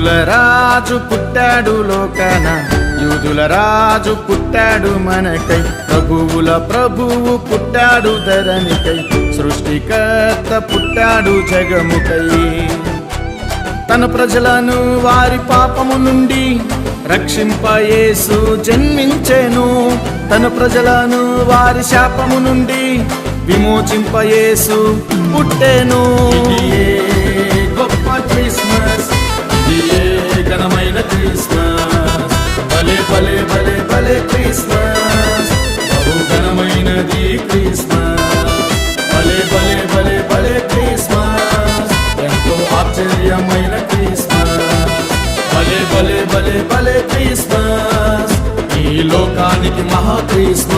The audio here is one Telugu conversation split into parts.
యూదుల రాజు పుట్టాడు లోకాన, యూదుల రాజు పుట్టాడు మనకై, ప్రభువుల ప్రభువు పుట్టాడు ధరణికై, సృష్టికర్త పుట్టాడు జగముకై. తన ప్రజలను వారి పాపము నుండి రక్షింప యేసు జన్మించెను, తన ప్రజలను వారి శాపము నుండి విమోచింప యేసు పుట్టెను. గొప్ప క్రిస్మస్, ఇదియే ఘనమైన క్రిస్మస్, భలే భలే భలే భలే క్రిస్మస్, బహు ఘనమైనది క్రిస్మస్, భలే భలే భలే భలే క్రిస్మస్, ఎంతో ఆశ్చర్యమైన క్రిస్మస్, భలే భలే భలే భలే క్రిస్మస్, ఈ లోకానికి మహా క్రిస్మస్.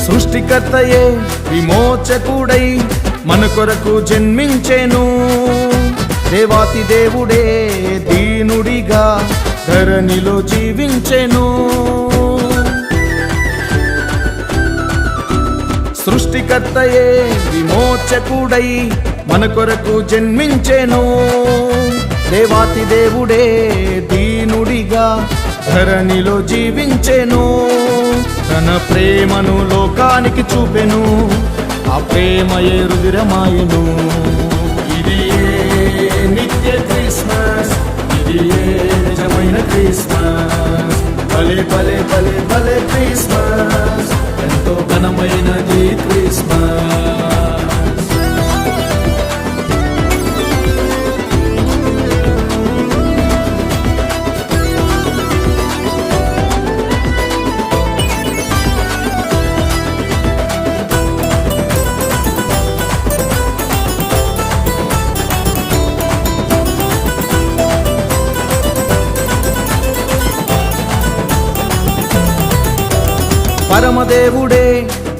సృష్టికర్తయే విమోచకుడై మన కొరకు జన్మించెను, దేవాతి దేవుడే దీనుడిగా ధరణిలో జీవించెను. సృష్టికర్తయే విమోచకుడై మన కొరకు జన్మించెను, దేవాతి దేవుడే దీనుడిగా ధరణిలో జీవించెను. తన ప్రేమను లోకానికి చూపెను, ఆ ప్రేమయే రుధిరమాయెను. ఇది నిత్య క్రిస్మస్, ఇది నిజమైన క్రిస్మస్, భలే భలే భలే భలే క్రిస్మస్, ఎంతో ఘనమైనది క్రిస్మస్. పరమదేవుడే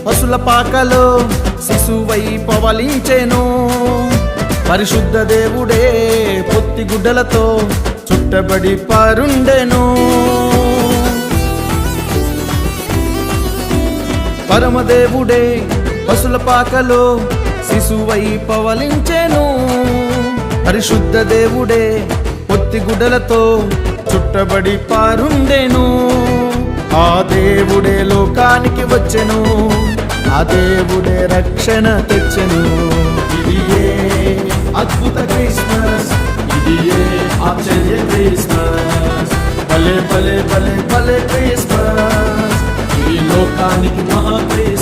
పశుల పాకలో శిశువై పవలించెను, పరిశుద్ధ దేవుడే పొత్తి గుడ్డలతో చుట్టబడి పరుండెను. పరమదేవుడే పశుల పాకలో శిశువై పవలించెను, పరిశుద్ధ దేవుడే పొత్తి గుడ్డలతో చుట్టబడి పరుండెను. ఆ దేవుడే లోకానికి వచ్చెను, ఆ దేవుడే రక్షణ తెచ్చెను. ఇది అద్భుత క్రిస్మస్, ఇది ఆశ్చర్య క్రిస్మస్, భలే భలే భలే భలే క్రిస్మస్, ఈ లోకానికి మహా క్రిస్మస్.